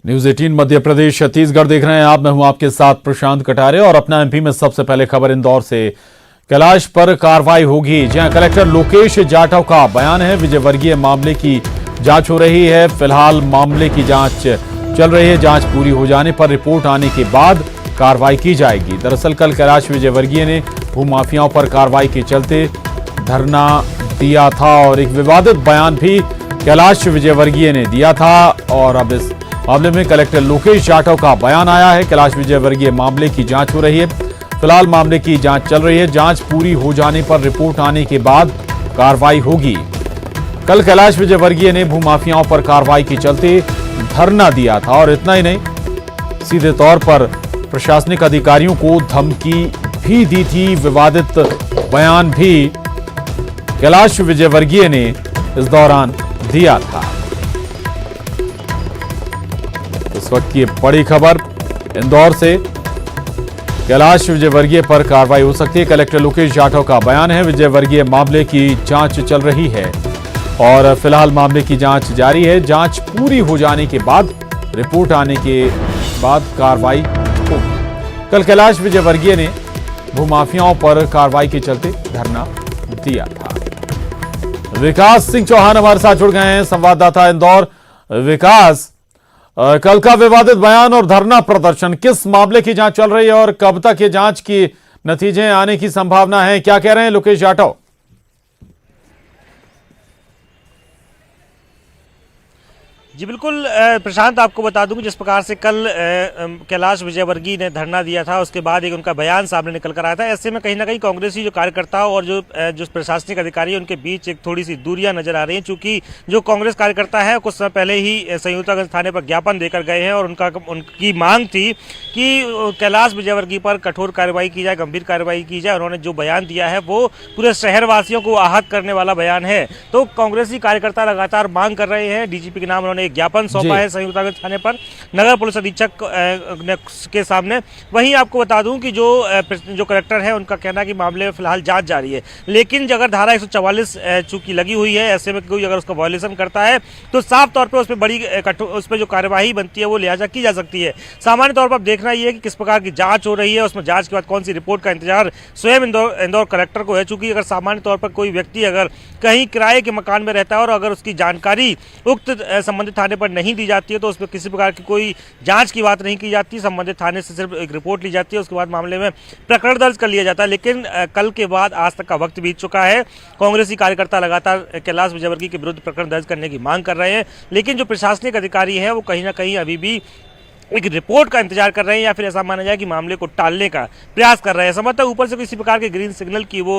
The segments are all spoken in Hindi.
न्यूज 18 मध्य प्रदेश छत्तीसगढ़ देख रहे हैं आप। मैं हूं आपके साथ प्रशांत कटारे और अपना एमपी में सबसे पहले खबर इंदौर से। कैलाश पर कार्रवाई होगी। जहां कलेक्टर लोकेश जाटव का बयान है, विजयवर्गीय मामले की जांच हो रही है। फिलहाल मामले की जांच चल रही है। जांच पूरी हो जाने पर रिपोर्ट आने के बाद कार्रवाई की जाएगी। दरअसल कल कैलाश विजयवर्गीय ने भूमाफियाओं पर कार्रवाई के चलते धरना दिया था और एक विवादित बयान भी कैलाश विजयवर्गीय ने दिया था और अब इस मामले में कलेक्टर लोकेश जाटव का बयान आया है। कैलाश विजयवर्गीय मामले की जांच हो रही है। फिलहाल मामले की जांच चल रही है। जांच पूरी हो जाने पर रिपोर्ट आने के बाद कार्रवाई होगी। कल कैलाश विजयवर्गीय ने भूमाफियाओं पर कार्रवाई के चलते धरना दिया था और इतना ही नहीं, सीधे तौर पर प्रशासनिक अधिकारियों को धमकी भी दी थी। विवादित बयान भी कैलाश विजयवर्गीय ने इस दौरान दिया था। इस वक्त की बड़ी खबर इंदौर से, कैलाश विजयवर्गीय पर कार्रवाई हो सकती है। कलेक्टर लोकेश जाटव का बयान है, विजयवर्गीय मामले की जांच चल रही है और फिलहाल मामले की जांच जारी है। जांच पूरी हो जाने के बाद रिपोर्ट आने के बाद कार्रवाई होगी। कल कैलाश विजयवर्गीय ने भूमाफियाओं पर कार्रवाई के चलते धरना दिया था। विकास सिंह चौहान हमारे साथ जुड़ गए हैं, संवाददाता इंदौर। विकास, कल का विवादित बयान और धरना प्रदर्शन, किस मामले की जांच चल रही है और कब तक ये जांच की नतीजे आने की संभावना है? क्या कह रहे हैं लोकेश जाटव? जी बिल्कुल प्रशांत, आपको बता दूं कि जिस प्रकार से कल कैलाश विजयवर्गीय ने धरना दिया था, उसके बाद एक उनका बयान सामने निकल कर आया था। ऐसे में कहीं ना कहीं कांग्रेसी जो कार्यकर्ताओं और जो प्रशासनिक अधिकारी हैं उनके बीच एक थोड़ी सी दूरियां नजर आ रही हैं। चूंकि जो कांग्रेस कार्यकर्ता है कुछ समय पहले ही संयुक्तागंज थाने पर ज्ञापन देकर गए हैं और उनकी मांग थी कि कैलाश विजयवर्गीय पर कठोर कार्रवाई की जाए, गंभीर कार्रवाई की जाए। उन्होंने जो बयान दिया है वो पूरे शहरवासियों को आहत करने वाला बयान है। तो कांग्रेसी कार्यकर्ता लगातार मांग कर रहे हैं। डीजीपी के नाम उन्होंने एक ज्ञापन सौंपा है संयुक्तागंज थाने पर नगर पुलिस अधीक्षक के सामने। वहीं आपको बता दूं कि जो कलेक्टर है उनका कहना है कि मामले में फिलहाल जांच जारी है, लेकिन अगर धारा 144 चूंकि लगी हुई है, ऐसे में कोई अगर उसका वायलेशन करता है तो साफ तौर पर उस पर जो कार्यवाही बनती है वो लिहाजा की जा सकती है। सामान्य तौर पर देखना यह है कि किस प्रकार की जांच हो रही है, उसमें जांच के बाद कौन सी रिपोर्ट का इंतजार स्वयं इंदौर कलेक्टर को है। चूंकि अगर सामान्य तौर पर कोई व्यक्ति अगर कहीं किराए के मकान में रहता है और अगर उसकी जानकारी उक्त संबंधित थाने पर नहीं दी जाती है तो उसमें किसी प्रकार की कोई जांच की बात नहीं की जाती। संबंधित थाने से सिर्फ एक रिपोर्ट ली जाती है, उसके बाद मामले में प्रकरण दर्ज कर लिया जाता है। लेकिन कल के बाद आज तक का वक्त बीत चुका है। कांग्रेसी कार्यकर्ता लगातार कैलाश विजयवर्गीय के विरुद्ध प्रकरण दर्ज करने की मांग कर रहे हैं, लेकिन जो प्रशासनिक अधिकारी है वो कहीं ना कहीं अभी भी एक रिपोर्ट का इंतजार कर रहे हैं या फिर ऐसा माना जाए कि मामले को टालने का प्रयास कर रहे हैं। संभवतः ऊपर से किसी प्रकार के ग्रीन सिग्नल की वो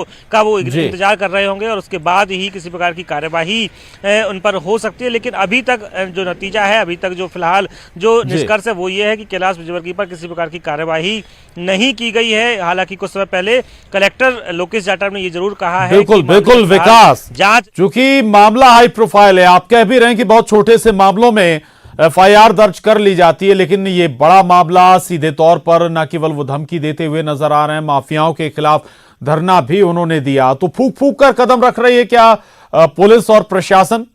इंतजार कर रहे होंगे और उसके बाद ही किसी प्रकार की कार्यवाही उन पर हो सकती है। लेकिन अभी तक जो नतीजा है, अभी तक जो फिलहाल जो निष्कर्ष है वो ये है कि कैलाश विजयवर्गीय पर किसी प्रकार की कार्यवाही नहीं की गई है। हालांकि कुछ समय पहले कलेक्टर लोकेश जाटव ने ये जरूर कहा है बिल्कुल विकास, जांच चूंकि मामला हाई प्रोफाइल है, आप कह भी रहे हैं कि बहुत छोटे से मामलों में एफआईआर दर्ज कर ली जाती है, लेकिन ये बड़ा मामला सीधे तौर पर न केवल वो धमकी देते हुए नजर आ रहे हैं, माफियाओं के खिलाफ धरना भी उन्होंने दिया। तो फूंक फूंक कर कदम रख रही है क्या पुलिस और प्रशासन?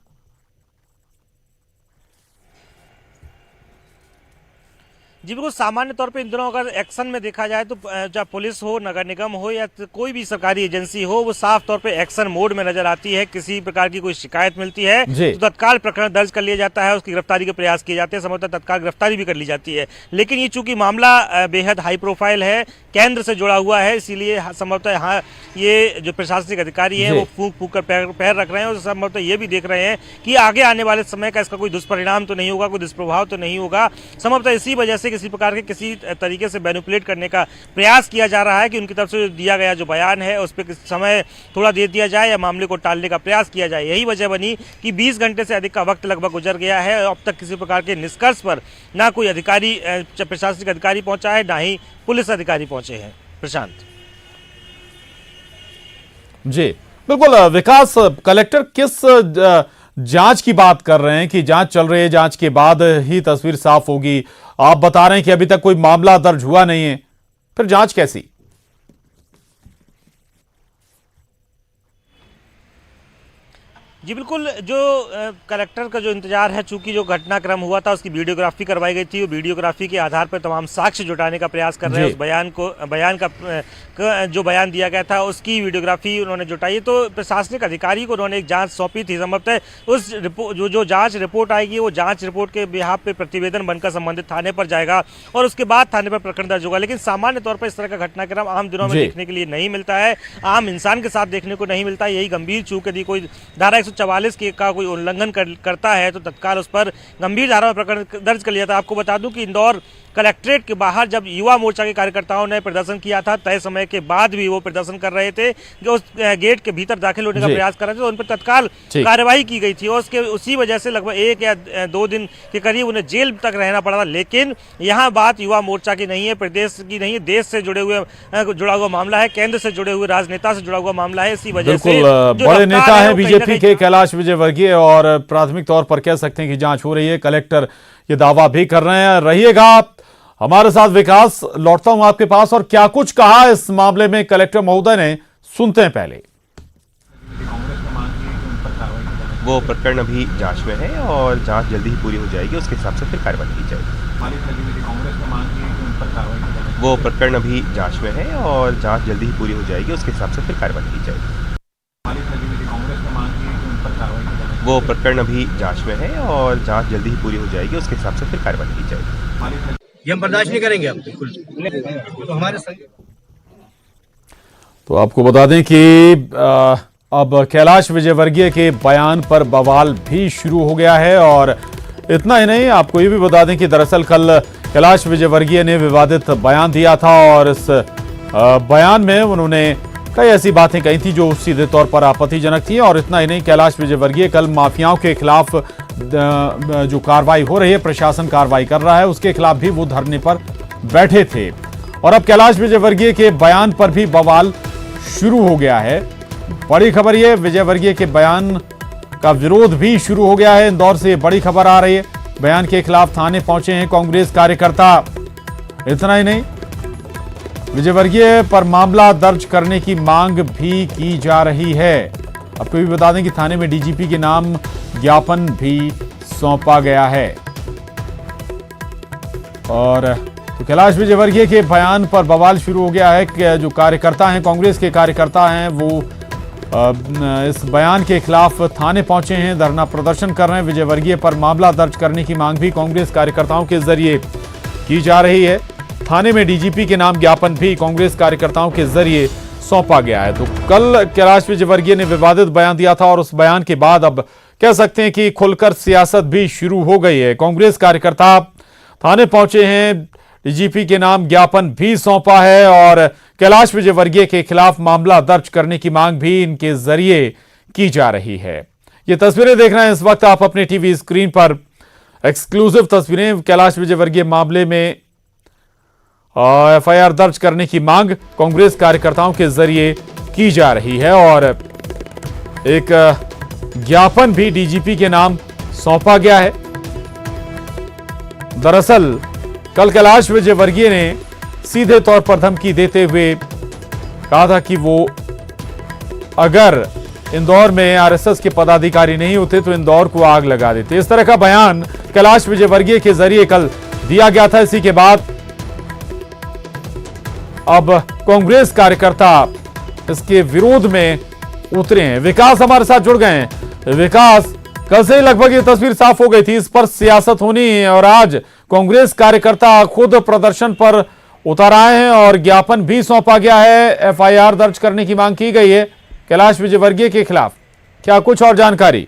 जी बिल्कुल, सामान्य तौर पे इन दिनों अगर एक्शन में देखा जाए तो चाहे पुलिस हो, नगर निगम हो या कोई भी सरकारी एजेंसी हो, वो साफ तौर पे एक्शन मोड में नजर आती है। किसी प्रकार की कोई शिकायत मिलती है तो तत्काल प्रकरण दर्ज कर लिया जाता है, उसकी गिरफ्तारी के प्रयास किए जाते हैं, संभवतः तत्काल गिरफ्तारी भी कर ली जाती है। लेकिन ये चूंकि मामला बेहद हाई प्रोफाइल है, केंद्र से जुड़ा हुआ है, इसीलिए संभवतः यहाँ ये जो प्रशासनिक अधिकारी है वो फूंक फूंक कर पैर रख रहे हैं और संभवतः ये भी देख रहे हैं कि आगे आने वाले समय का इसका कोई दुष्परिणाम तो नहीं होगा, कोई दुष्प्रभाव तो नहीं होगा। संभवतः इसी वजह से किसी प्रकार के किसी तरीके से मैनिपुलेट करने का प्रयास किया जा रहा है कि उनकी तरफ से दिया गया जो बयान है उस पर समय थोड़ा दे दिया जाए या मामले को टालने का प्रयास किया जाए। यही वजह बनी कि 20 घंटे से अधिक का वक्त लगभग गुजर गया है, अब तक किसी प्रकार के निष्कर्ष पर ना कोई अधिकारी, प्रशासनिक अधिकारी पहुंचा है, ना ही पुलिस अधिकारी पहुंचे हैं। प्रशांत जी बिल्कुल विकास, कलेक्टर किस जांच की बात कर रहे हैं कि जांच चल रही है, जांच के बाद ही तस्वीर साफ होगी? आप बता रहे हैं कि अभी तक कोई मामला दर्ज हुआ नहीं है, फिर जांच कैसी? जी बिल्कुल, जो कलेक्टर का जो इंतजार है, चूंकि जो घटनाक्रम हुआ था उसकी वीडियोग्राफी करवाई गई थी, वो वीडियोग्राफी के आधार पर तमाम साक्ष्य जुटाने का प्रयास कर रहे हैं। उस बयान का जो बयान दिया गया था उसकी वीडियोग्राफी उन्होंने जुटाई। तो प्रशासनिक अधिकारी को उन्होंने एक जांच सौंपी थी। संभवतः उस जो जांच रिपोर्ट आएगी वो जांच रिपोर्ट के बिहाफ पे प्रतिवेदन बनकर संबंधित थाने पर जाएगा और उसके बाद थाने पर प्रकरण दर्ज होगा। लेकिन सामान्य तौर पर इस तरह का घटनाक्रम आम दिनों में देखने के लिए नहीं मिलता है, आम इंसान के साथ देखने को नहीं मिलता है। यही गंभीर चूक यदि कोई धारा 144 का कोई उल्लंघन करता है तो तत्काल उस पर गंभीर धारा में प्रकरण दर्ज कर लिया था। आपको बता दूं कि इंदौर कलेक्ट्रेट के बाहर जब युवा मोर्चा के कार्यकर्ताओं ने प्रदर्शन किया था, तय समय के बाद भी वो प्रदर्शन कर रहे थे, जो उस गेट के भीतर दाखिल होने का प्रयास कर रहे थे, तो उन पर तत्काल कार्रवाई की गई थी और उसी वजह से लगभग 1 या 2 दिन के करीब उन्हें जेल तक रहना पड़ा था। लेकिन यहाँ बात युवा मोर्चा की नहीं है, प्रदेश की नहीं है, देश से जुड़ा हुआ मामला है, केंद्र से जुड़े हुए राजनेता से जुड़ा हुआ मामला है। इसी वजह से बड़े नेता है बीजेपी के कैलाश विजयवर्गीय और प्राथमिक तौर पर कह सकते हैं कि जांच हो रही है, कलेक्टर ये दावा भी कर रहे हैं। रहिएगा हमारे साथ विकास, लौटता हूं आपके पास। और क्या कुछ कहा इस मामले में कलेक्टर महोदय ने, सुनते हैं पहले। वो प्रकरण अभी जांच में है और जांच जल्दी ही पूरी हो जाएगी, उसके हिसाब से फिर कार्रवाई की जाएगी। वो प्रकरण अभी जांच में है और जांच जल्दी ही पूरी हो जाएगी, उसके हिसाब से फिर कार्रवाई की जाएगी। वो प्रकरण अभी जांच में है और जांच जल्दी ही पूरी हो जाएगी, उसके हिसाब से फिर कार्रवाई की जाएगी। ये हम बर्दाश्त नहीं करेंगे अब बिल्कुल। तो हमारे तो आपको बता दें कि अब कैलाश विजयवर्गीय के बयान पर बवाल भी शुरू हो गया है। और इतना ही नहीं, आपको ये भी बता दें कि दरअसल कल कैलाश विजयवर्गीय ने विवादित बयान दिया था और इस बयान में उन्होंने कई ऐसी बातें कही थी जो सीधे तौर पर आपत्तिजनक थी। और इतना ही नहीं, कैलाश विजयवर्गीय कल माफियाओं के खिलाफ जो कार्रवाई हो रही है, प्रशासन कार्रवाई कर रहा है, उसके खिलाफ भी वो धरने पर बैठे थे। और अब कैलाश विजयवर्गीय के बयान पर भी बवाल शुरू हो गया है। बड़ी खबर ये, विजयवर्गीय के बयान का विरोध भी शुरू हो गया है। इंदौर से बड़ी खबर आ रही है, बयान के खिलाफ थाने पहुंचे हैं कांग्रेस कार्यकर्ता। इतना ही नहीं, विजयवर्गीय पर मामला दर्ज करने की मांग भी की जा रही है। आपको भी बता दें कि थाने में डीजीपी के नाम ज्ञापन भी सौंपा गया है। और तो कैलाश विजयवर्गीय के बयान पर बवाल शुरू हो गया है कि जो कार्यकर्ता हैं, कांग्रेस के कार्यकर्ता हैं, वो इस बयान के खिलाफ थाने पहुंचे हैं, धरना प्रदर्शन कर रहे हैं। विजयवर्गीय पर मामला दर्ज करने की मांग भी कांग्रेस कार्यकर्ताओं के जरिए की जा रही है। थाने में डीजीपी के नाम ज्ञापन भी कांग्रेस कार्यकर्ताओं के जरिए सौंपा गया है। तो कल कैलाश विजयवर्गीय ने विवादित बयान दिया था और उस बयान के बाद अब कह सकते हैं कि खुलकर सियासत भी शुरू हो गई है। कांग्रेस कार्यकर्ता थाने पहुंचे हैं, डीजीपी के नाम ज्ञापन भी सौंपा है और कैलाश विजयवर्गीय के खिलाफ मामला दर्ज करने की मांग भी इनके जरिए की जा रही है। ये तस्वीरें देख रहे हैं इस वक्त आप अपने टीवी स्क्रीन पर, एक्सक्लूसिव तस्वीरें। कैलाश विजयवर्गीय मामले में एफआईआर दर्ज करने की मांग कांग्रेस कार्यकर्ताओं के जरिए की जा रही है और एक ज्ञापन भी डीजीपी के नाम सौंपा गया है। दरअसल कल कैलाश विजयवर्गीय ने सीधे तौर पर धमकी देते हुए कहा था कि वो अगर इंदौर में आरएसएस के पदाधिकारी नहीं होते तो इंदौर को आग लगा देते। इस तरह का बयान कैलाश विजयवर्गीय के जरिए कल दिया गया था। इसी के बाद अब कांग्रेस कार्यकर्ता इसके विरोध में उतरे हैं। विकास हमारे साथ जुड़ गए हैं। विकास, कल से लगभग ये तस्वीर साफ हो गई थी, इस पर सियासत होनी है और आज कांग्रेस कार्यकर्ता खुद प्रदर्शन पर उतर आए हैं और ज्ञापन भी सौंपा गया है, एफआईआर दर्ज करने की मांग की गई है कैलाश विजयवर्गीय के खिलाफ। क्या कुछ और जानकारी?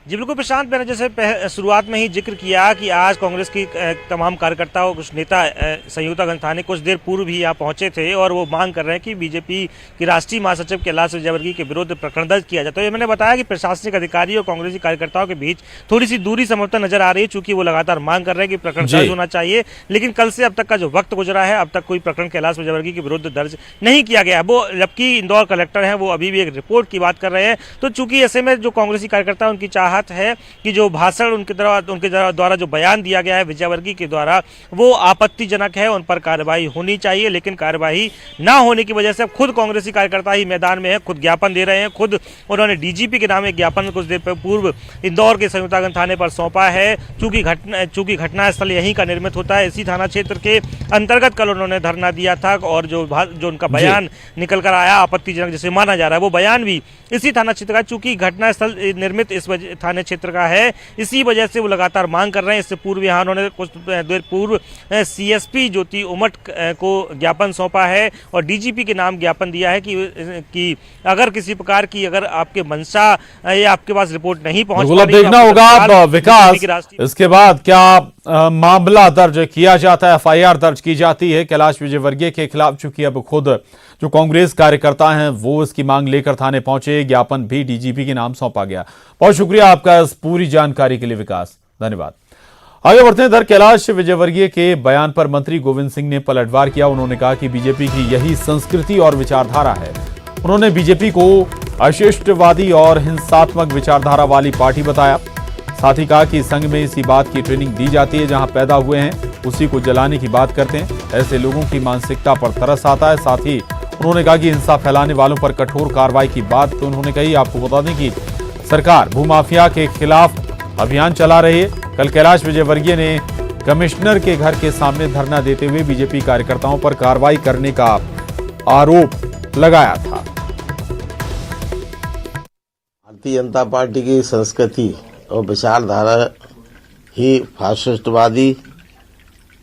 जी बिल्कुल प्रशांत, मैंने जैसे शुरुआत में ही जिक्र किया कि आज कांग्रेस की तमाम कार्यकर्ता और कुछ नेता संयुक्तागंज थाने कुछ देर पूर्व ही यहाँ पहुंचे थे और वो मांग कर रहे हैं कि बीजेपी की राष्ट्रीय महासचिव कैलाश विजयवर्गीय के विरुद्ध प्रकरण दर्ज किया जाए। तो ये मैंने बताया कि प्रशासनिक अधिकारी और कांग्रेसी कार्यकर्ताओं के बीच थोड़ी सी दूरी संभवतः नजर आ रही है, चूंकि वो लगातार मांग कर रहे हैं कि प्रकरण दर्ज होना चाहिए। लेकिन कल से अब तक का जो वक्त गुजरा है, अब तक कोई प्रकरण कैलाश विजयवर्गीय के विरुद्ध दर्ज नहीं किया गया। वो जबकि इंदौर कलेक्टर है, वो अभी भी एक रिपोर्ट की बात कर रहे हैं। तो चूंकि ऐसे में जो कांग्रेसी कार्यकर्ता उनकी चाहत बात है कि जो भाषण उनके द्वारा जो बयान दिया गया है विजयवर्गीय के द्वारा, वो आपत्तिजनक है, उन पर कार्रवाई होनी चाहिए। लेकिन कार्रवाई ना होने की वजह से अब खुद कांग्रेसी कार्यकर्ता ही मैदान में है, खुद ज्ञापन दे रहे हैं। खुद उन्होंने डीजीपी के नाम एक ज्ञापन कुछ देर पूर्व इंदौर के संयुक्तागंज थाने पर सौंपा है। चूंकि घटनास्थल यहीं का निर्मित होता है, इसी थाना क्षेत्र के अंतर्गत कल उन्होंने धरना दिया था और जो उनका बयान निकल कर आया आपत्तिजनक जिसे माना जा रहा है, वो बयान भी इसी थाना क्षेत्र का, चूंकि घटनास्थल निर्मित इस थाने क्षेत्र का है, इसी वजह से वो लगातार मांग कर रहे हैं। इससे पूर्व यहाँ उन्होंने कुछ देर पूर्व सीएसपी ज्योति उमट को ज्ञापन सौंपा है और डीजीपी के नाम ज्ञापन दिया है कि अगर किसी प्रकार की अगर आपके मंशा या आपके पास रिपोर्ट नहीं पहुंच पा रही, देखना होगा विकास इसके बाद क्या मामला दर्ज किया जाता है, एफआईआर दर्ज की जाती है कैलाश विजयवर्गीय के खिलाफ। चूंकि अब खुद जो कांग्रेस कार्यकर्ता हैं वो इसकी मांग लेकर थाने पहुंचे, ज्ञापन भी डीजीपी के नाम सौंपा गया। बहुत शुक्रिया आपका इस पूरी जानकारी के लिए विकास, धन्यवाद। आगे बढ़ते हैं। इधर कैलाश विजयवर्गीय के बयान पर मंत्री गोविंद सिंह ने पलटवार किया। उन्होंने कहा कि बीजेपी की यही संस्कृति और विचारधारा है। उन्होंने बीजेपी को अशिष्टवादी और हिंसात्मक विचारधारा वाली पार्टी बताया। साथ ही कहा कि संघ में इसी बात की ट्रेनिंग दी जाती है, जहां पैदा हुए हैं उसी को जलाने की बात करते हैं। ऐसे लोगों की मानसिकता पर तरस आता है। साथ ही उन्होंने कहा कि हिंसा फैलाने वालों पर कठोर कार्रवाई की बात तो उन्होंने कही। आपको बता दें कि सरकार भूमाफिया के खिलाफ अभियान चला रही है। कल कैलाश विजयवर्गीय ने कमिश्नर के घर के सामने धरना देते हुए बीजेपी कार्यकर्ताओं पर कार्रवाई करने का आरोप लगाया था। भारतीय जनता पार्टी की संस्कृति और विचारधारा ही फासिस्टवादी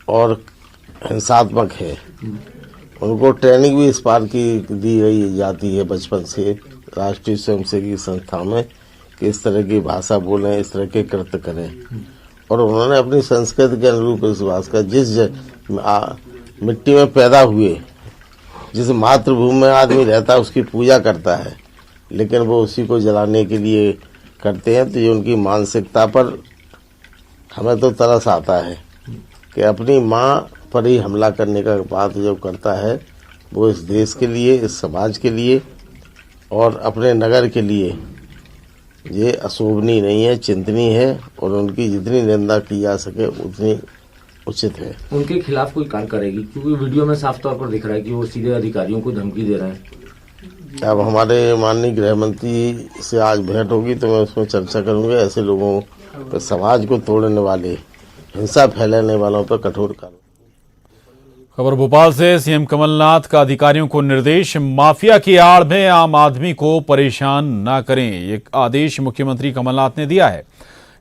और हिंसात्मक है। उनको ट्रेनिंग भी इस बात की दी गई जाती है बचपन से राष्ट्रीय स्वयंसेवी संस्था में कि इस तरह की भाषा बोलें, इस तरह के कृत्य करें। और उन्होंने अपनी संस्कृति के अनुरूप इस बात का जिस मिट्टी में पैदा हुए, जिस मातृभूमि में आदमी रहता है उसकी पूजा करता है, लेकिन वो उसी को जलाने के लिए करते हैं। तो ये उनकी मानसिकता पर हमें तो तरस आता है कि अपनी माँ पर ही हमला करने का बात जो करता है वो इस देश के लिए, इस समाज के लिए और अपने नगर के लिए ये अशोभनीय नहीं है, चिंतनीय है। और उनकी जितनी निंदा की जा सके उतनी उचित है। उनके खिलाफ कोई कार्य करेगी, क्योंकि वीडियो में साफ तौर पर दिख रहा है कि वो सीधे अधिकारियों को धमकी दे रहे हैं। अब हमारे माननीय गृह मंत्री से आज भेंट होगी तो मैं उसमें चर्चा करूंगा। ऐसे लोगों पर, समाज को तोड़ने वाले, हिंसा फैलाने वालों पर कठोर कार्रवाई। खबर भोपाल से। सीएम कमलनाथ का अधिकारियों को निर्देश, माफिया की आड़ में आम आदमी को परेशान न करें। एक आदेश मुख्यमंत्री कमलनाथ ने दिया है।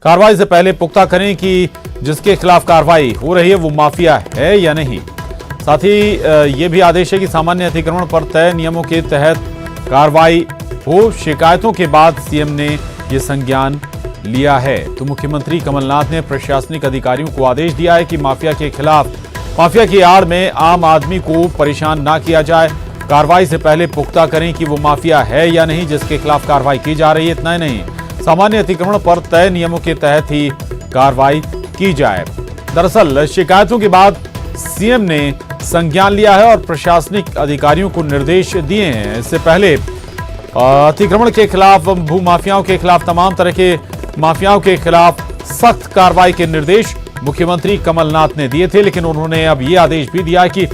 कार्रवाई से पहले पुख्ता करें कि जिसके खिलाफ कार्रवाई हो रही है वो माफिया है या नहीं। साथ ही ये भी आदेश है कि सामान्य अतिक्रमण पर तय नियमों के तहत कार्रवाई हो। शिकायतों के बाद सीएम ने ये संज्ञान लिया है। तो मुख्यमंत्री कमलनाथ ने प्रशासनिक अधिकारियों को आदेश दिया है कि माफिया के खिलाफ, माफिया की आड़ में आम आदमी को परेशान ना किया जाए। कार्रवाई से पहले पुख्ता करें कि वो माफिया है या नहीं जिसके खिलाफ कार्रवाई की जा रही है। इतना ही नहीं, सामान्य अतिक्रमण पर तय नियमों के तहत ही कार्रवाई की जाए। दरअसल शिकायतों के बाद सीएम ने संज्ञान लिया है और प्रशासनिक अधिकारियों को निर्देश दिए हैं। इससे पहले अतिक्रमण के खिलाफ, भूमाफियाओं के खिलाफ, तमाम तरह के माफियाओं के खिलाफ सख्त कार्रवाई के निर्देश मुख्यमंत्री कमलनाथ ने दिए थे। लेकिन उन्होंने अब ये आदेश भी दिया कि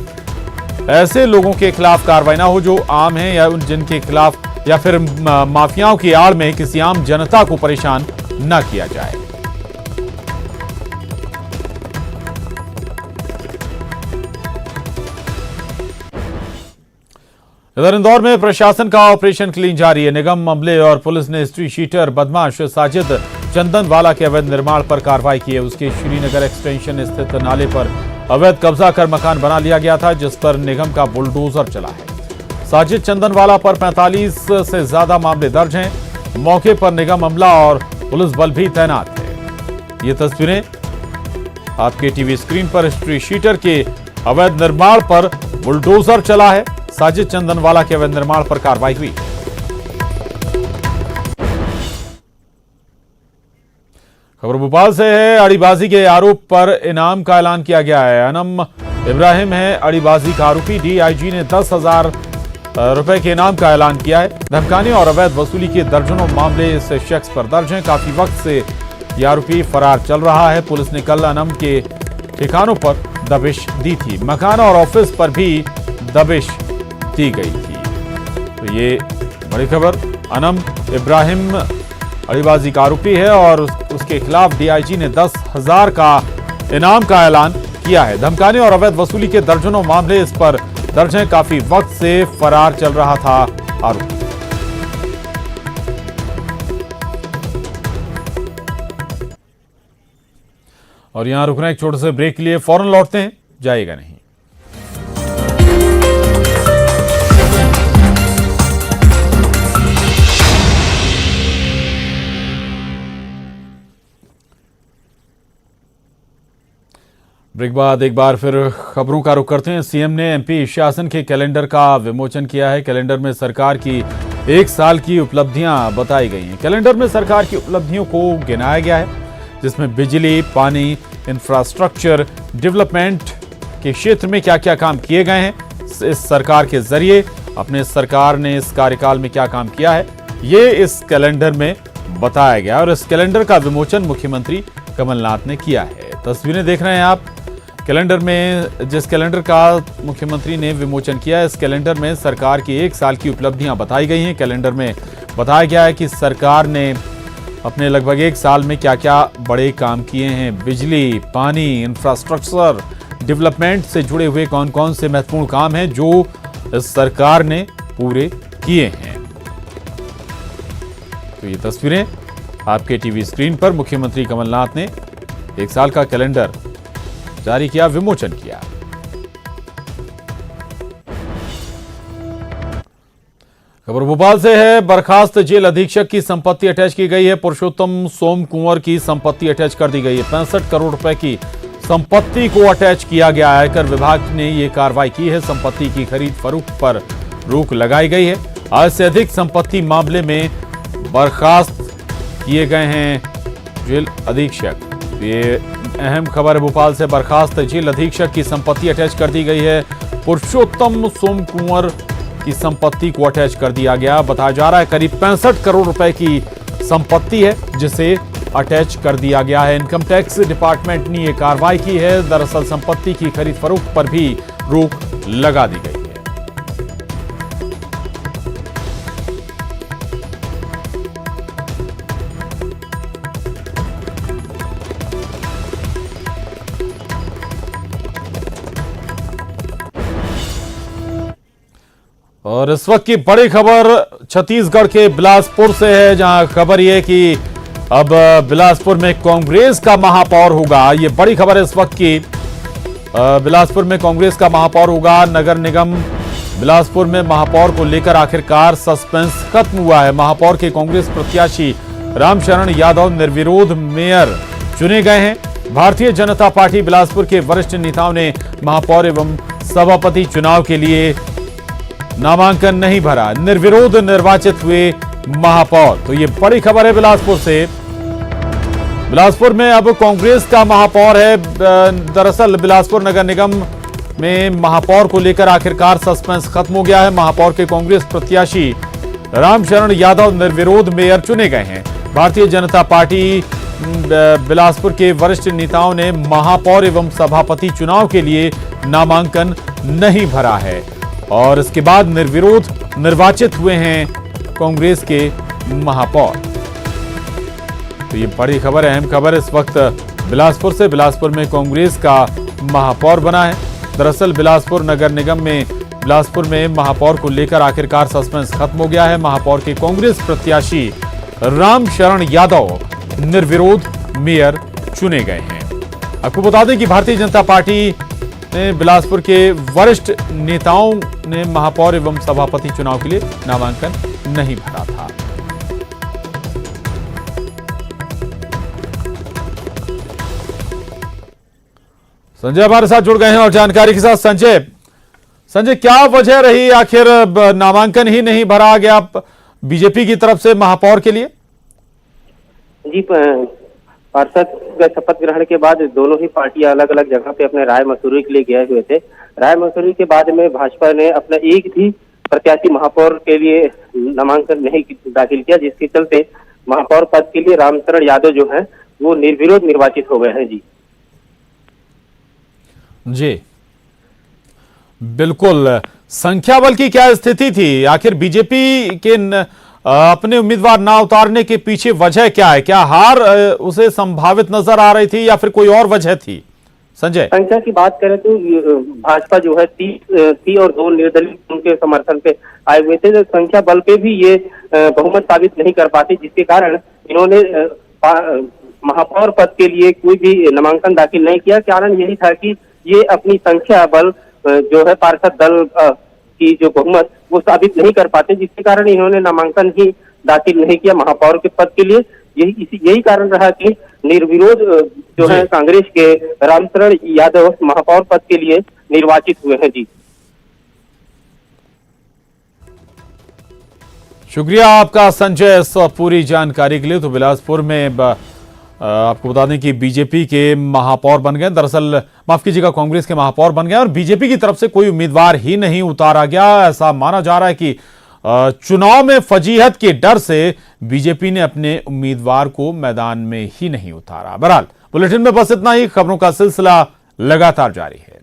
ऐसे लोगों के खिलाफ कार्रवाई ना हो जो आम हैं या जिनके खिलाफ या फिर माफियाओं की आड़ में किसी आम जनता को परेशान न किया जाए। इधर इंदौर में प्रशासन का ऑपरेशन क्लीन जारी है। निगम, अमले और पुलिस ने स्ट्रीट शीटर बदमाश साजिद चंदनवाला के अवैध निर्माण पर कार्रवाई की है। उसके श्रीनगर एक्सटेंशन स्थित नाले पर अवैध कब्जा कर मकान बना लिया गया था, जिस पर निगम का बुलडोजर चला है। साजिद चंदनवाला पर 45 से ज्यादा मामले दर्ज हैं। मौके पर निगम, अमला और पुलिस बल भी तैनात है। ये तस्वीरें आपके टीवी स्क्रीन पर। स्ट्रीट शीटर के अवैध निर्माण पर बुलडोजर चला है। साजिद चंदनवाला के अवैध निर्माण पर कार्रवाई हुई। खबर भोपाल से है। अड़ीबाजी के आरोप पर इनाम का ऐलान किया गया है। अनम इब्राहिम है अड़ीबाजी का आरोपी। डीआईजी ने 10,000 रुपए के इनाम का ऐलान किया है। धमकाने और अवैध वसूली के दर्जनों मामले इस शख्स पर दर्ज हैं। काफी वक्त से ये आरोपी फरार चल रहा है। पुलिस ने कल अनम के ठिकानों पर दबिश दी थी। मकान और ऑफिस पर भी दबिश दी गई थी। तो ये बड़ी खबर। अनम इब्राहिम अड़ीबाजी का आरोपी है और उसके खिलाफ डीआईजी ने 10,000 का इनाम का ऐलान किया है। धमकाने और अवैध वसूली के दर्जनों मामले इस पर दर्ज हैं। काफी वक्त से फरार चल रहा था आरोपी। और यहां रुकना एक छोटे से ब्रेक के लिए, फौरन लौटते हैं, जाइएगा नहीं। ब्रेक बाद एक बार फिर खबरों का रुख करते हैं। सीएम ने एमपी शासन के कैलेंडर का विमोचन किया है। कैलेंडर में सरकार की 1 साल की उपलब्धियां बताई गई हैं। कैलेंडर में सरकार की उपलब्धियों को गिनाया गया है, जिसमें बिजली, पानी, इंफ्रास्ट्रक्चर डेवलपमेंट के क्षेत्र में क्या क्या काम किए गए हैं, इस सरकार के जरिए अपने सरकार ने इस कार्यकाल में क्या काम किया है, ये इस कैलेंडर में बताया गया। और इस कैलेंडर का विमोचन मुख्यमंत्री कमलनाथ ने किया है। तस्वीरें देख रहे हैं आप। कैलेंडर में जिस कैलेंडर का मुख्यमंत्री ने विमोचन किया है, इस कैलेंडर में सरकार की 1 साल की उपलब्धियां बताई गई हैं। कैलेंडर में बताया गया है कि सरकार ने अपने लगभग 1 साल में क्या क्या बड़े काम किए हैं। बिजली, पानी, इंफ्रास्ट्रक्चर डेवलपमेंट से जुड़े हुए कौन कौन से महत्वपूर्ण काम हैं जो इस सरकार ने पूरे किए हैं। तो ये तस्वीरें आपके टीवी स्क्रीन पर मुख्यमंत्री कमलनाथ ने 1 साल का कैलेंडर जारी किया, विमोचन किया। खबर भोपाल से है। बर्खास्त जेल अधीक्षक की संपत्ति अटैच की गई है। पुरुषोत्तम सोम कुंवर की संपत्ति अटैच कर दी गई है। 65 करोड़ रुपए की संपत्ति को अटैच किया गया है। आयकर विभाग ने यह कार्रवाई की है। संपत्ति की खरीद फरोख्त पर रोक लगाई गई है। आज से अधिक संपत्ति मामले में बर्खास्त किए गए हैं जेल अधीक्षक। ये अहम खबर है भोपाल से। बर्खास्त जेल अधीक्षक की संपत्ति अटैच कर दी गई है। पुरुषोत्तम सोम कुंवर की संपत्ति को अटैच कर दिया गया। बताया जा रहा है करीब 65 करोड़ रुपए की संपत्ति है जिसे अटैच कर दिया गया है। इनकम टैक्स डिपार्टमेंट ने यह कार्रवाई की है। दरअसल संपत्ति की खरीद फरोख्त पर भी रोक लगा दी गई है। और इस वक्त की बड़ी खबर छत्तीसगढ़ के बिलासपुर से है, जहां खबर यह कि अब बिलासपुर में कांग्रेस का महापौर होगा। ये बड़ी खबर है इस वक्त की। बिलासपुर में कांग्रेस का महापौर होगा। नगर निगम बिलासपुर में महापौर को लेकर आखिरकार सस्पेंस खत्म हुआ है। महापौर के कांग्रेस प्रत्याशी रामशरण यादव निर्विरोध मेयर चुने गए हैं। भारतीय जनता पार्टी बिलासपुर के वरिष्ठ नेताओं ने महापौर एवं सभापति चुनाव के लिए नामांकन नहीं भरा। निर्विरोध निर्वाचित हुए महापौर। तो ये बड़ी खबर है बिलासपुर से। बिलासपुर में अब कांग्रेस का महापौर है। दरअसल बिलासपुर नगर निगम में महापौर को लेकर आखिरकार सस्पेंस खत्म हो गया है। महापौर के कांग्रेस प्रत्याशी रामशरण यादव निर्विरोध मेयर चुने गए हैं। भारतीय जनता पार्टी बिलासपुर के वरिष्ठ नेताओं ने महापौर एवं सभापति चुनाव के लिए नामांकन नहीं भरा है और इसके बाद निर्विरोध निर्वाचित हुए हैं कांग्रेस के महापौर। तो ये बड़ी खबर है, अहम खबर इस वक्त बिलासपुर से। बिलासपुर में कांग्रेस का महापौर बना है। दरअसल बिलासपुर नगर निगम में बिलासपुर में महापौर को लेकर आखिरकार सस्पेंस खत्म हो गया है। महापौर के कांग्रेस प्रत्याशी रामशरण यादव निर्विरोध मेयर चुने गए हैं। आपको बता दें कि भारतीय जनता पार्टी ने बिलासपुर के वरिष्ठ नेताओं ने महापौर एवं सभापति चुनाव के लिए नामांकन नहीं भरा था। संजय हमारे साथ जुड़ गए हैं और जानकारी के साथ। संजय, क्या वजह रही आखिर नामांकन ही नहीं भरा गया बीजेपी की तरफ से महापौर के लिए? जी, पार्षद शपथ ग्रहण के बाद दोनों ही पार्टियां अलग अलग जगह पे अपने राय मसूरी के लिए गए हुए थे। राय मसूरी के बाद में भाजपा ने अपना एक भी प्रत्याशी महापौर के लिए नामांकन नहीं दाखिल किया, जिसके चलते महापौर पद के लिए रामचरण यादव जो है वो निर्विरोध निर्वाचित हो गए हैं। जी जी बिल्कुल। संख्या बल की क्या स्थिति थी? आखिर बीजेपी के अपने उम्मीदवार ना उतारने के पीछे वजह क्या है? क्या हार उसे संभावित नजर आ रही थी या फिर कोई और वजह थी? संजय, संख्या की बात करें तो भाजपा जो है 30 और 2 निर्दलीय उनके समर्थन पे आए हुए थे, तो संख्या बल पे भी ये बहुमत साबित नहीं कर पाते, जिसके कारण इन्होंने महापौर पद के लिए कोई भी नामांकन दाखिल नहीं किया। कारण यही था कि ये अपनी संख्या बल जो है पार्षद दल की जो बहुमत वो साबित नहीं कर पाते, जिसके कारण इन्होंने नामांकन ही दाखिल नहीं किया महापौर के पद के लिए। यही कारण रहा कि निर्विरोध जो है कांग्रेस के रामचरण यादव महापौर पद के लिए निर्वाचित हुए हैं। जी शुक्रिया आपका संजय इस पूरी जानकारी के लिए। तो बिलासपुर में आपको बता दें कि बीजेपी के महापौर बन गए, दरअसल माफ कीजिएगा कांग्रेस के महापौर बन गए और बीजेपी की तरफ से कोई उम्मीदवार ही नहीं उतारा गया। ऐसा माना जा रहा है कि चुनाव में फजीहत के डर से बीजेपी ने अपने उम्मीदवार को मैदान में ही नहीं उतारा। बहरहाल बुलेटिन में बस इतना ही। खबरों का सिलसिला लगातार जारी है।